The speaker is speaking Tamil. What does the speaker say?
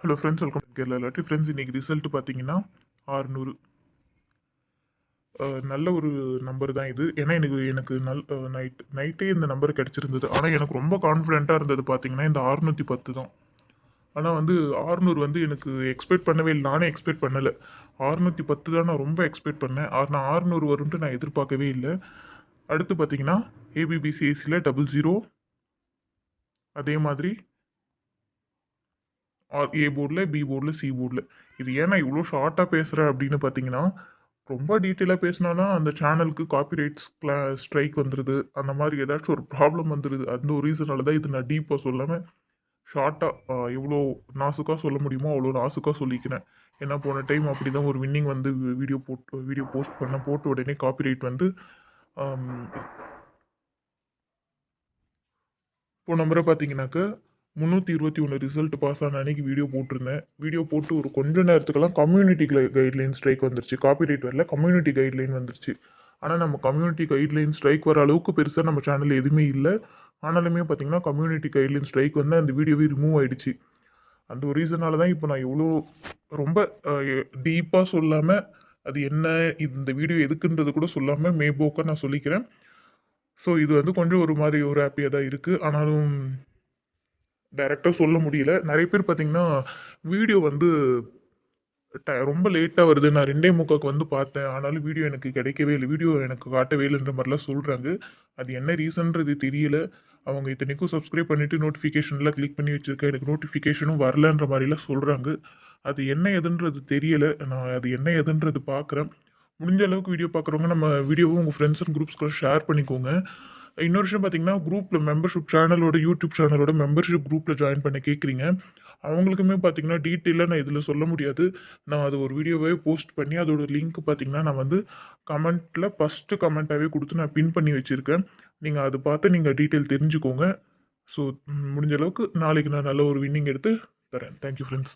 Hello friends, welcome Kerala lottery. Friends, இன்னைக்கு ரிசல்ட் பார்த்தீங்கன்னா 600. நல்ல ஒரு நம்பர் தான் இது. ஏன்னா எனக்கு எனக்கு நைட்டே இந்த நம்பர் கிடச்சிருந்தது. ஆனால் எனக்கு ரொம்ப கான்ஃபிடென்ட்டாக இருந்தது பார்த்தீங்கன்னா இந்த 610 தான். ஆனால் வந்து 600 வந்து எனக்கு எக்ஸ்பெக்ட் பண்ணவே இல்லை. நானே எக்ஸ்பெக்ட் பண்ணலை. 610 தான் நான் ரொம்ப எக்ஸ்பெக்ட் பண்ணேன். நான் 600 வரும்ன்ட்டு நான் எதிர்பார்க்கவே இல்லை. அடுத்து பார்த்தீங்கன்னா ஏபிபிசிஎஸ்சியில் 00, அதே மாதிரி ஏ போர்டில், பி போர்டில், சி போர்டில். இது ஏன் நான் இவ்வளோ ஷார்ட்டாக பேசுகிறேன் அப்படின்னு பார்த்தீங்கன்னா, ரொம்ப டீட்டெயிலாக பேசினானா அந்த சேனலுக்கு காப்பிரைட்ஸ் ஸ்ட்ரைக் வந்துடுது. அந்த மாதிரி ஏதாச்சும் ஒரு ப்ராப்ளம் வந்துடுது. அந்த ஒரு ரீசனால தான் இது நான் டீப்பாக சொல்லாமல் ஷார்ட்டாக எவ்வளோ நாசுக்காக சொல்ல முடியுமோ அவ்வளோ நாசுக்காக சொல்லிக்கிறேன். ஏன்னா போன டைம் அப்படி தான் ஒரு வின்னிங் வந்து வீடியோ போஸ்ட் பண்ண போட்ட உடனே காப்பிரைட் வந்து ஆம், போன முறை பார்த்தீங்கன்னாக்க 321 ரிசல்ட் பாஸ் ஆன அன்னைக்கு வீடியோ போட்டிருந்தேன். வீடியோ போட்டு ஒரு கொஞ்ச நேரத்துக்கெல்லாம் கம்யூனிட்டி கைட்லைன் ஸ்ட்ரைக் வந்துருச்சு. காப்பிரைட் வரல, கம்யூனிட்டி கைட்லைன் வந்துருச்சு. ஆனால் நம்ம கம்யூனிட்டி கைட்லைன் ஸ்ட்ரைக் வர அளவுக்கு பெருசாக நம்ம சேனலில் எதுவுமே இல்லை. ஆனாலுமே பார்த்தீங்கன்னா கம்யூனிட்டி கைட்லைன் ஸ்ட்ரைக் வந்து அந்த வீடியோவே ரிமூவ் ஆயிடுச்சு. அந்த ஒரு ரீசனால தான் இப்போ நான் இவ்வளோ ரொம்ப டீப்பாக சொல்லாமல் அது என்ன, இந்த வீடியோ எதுக்குன்றது கூட சொல்லாமல் மேம்போக்காக நான் சொல்லிக்கிறேன். ஸோ இது வந்து கொஞ்சம் ஒரு மாதிரி ஒரு ஹாப்பியாக தான் இருக்குது. ஆனாலும் டைரெக்டாக சொல்ல முடியல. நிறைய பேர் பார்த்தீங்கன்னா வீடியோ வந்து ரொம்ப லேட்டாக வருது. நான் 2:45க்கு வந்து பார்த்தேன். ஆனாலும் வீடியோ எனக்கு கிடைக்கவே இல்லை. வீடியோ எனக்கு காட்டவே இல்லைன்ற மாதிரிலாம் சொல்கிறாங்க. அது என்ன ரீசன்றது தெரியல. அவங்க இத்தனைக்கும் சப்ஸ்கிரைப் பண்ணிவிட்டு நோட்டிஃபிகேஷன்லாம் கிளிக் பண்ணி வச்சுருக்கேன். எனக்கு நோட்டிஃபிகேஷனும் வரலன்ற மாதிரிலாம் சொல்கிறாங்க. அது என்ன ஏதுன்றது தெரியல. நான் அது என்ன ஏதுன்றது பார்க்குறேன். முடிஞ்ச அளவுக்கு வீடியோ பார்க்குறவங்க நம்ம வீடியோவும் உங்கள் ஃப்ரெண்ட்ஸ் அண்ட் குரூப்ஸ்க்குலாம் ஷேர் பண்ணிக்கோங்க. இன்னொரு விஷயம் பார்த்தீங்கன்னா, குரூப்பில் மெம்பர்ஷிப் சேனலோட யூடியூப் சேனலோட மெம்பர்ஷிப் குரூப்பில் ஜாயின் பண்ண கேட்குறீங்க. அவங்களுக்குமே பார்த்தீங்கன்னா டீட்டெயிலாக நான் இதில் சொல்ல முடியாது. நான் அது ஒரு வீடியோவே போஸ்ட் பண்ணி அதோட லிங்க் பார்த்தீங்கன்னா, நான் வந்து கமெண்ட்டில் ஃபஸ்ட்டு கமெண்ட்டாகவே கொடுத்து நான் பின் பண்ணி வச்சுருக்கேன். நீங்கள் அதை பார்த்து நீங்கள் டீட்டெயில் தெரிஞ்சுக்கோங்க. ஸோ முடிஞ்ச அளவுக்கு நாளைக்கு நான் நல்ல ஒரு வின்னிங் எடுத்து தரேன். Thank you friends.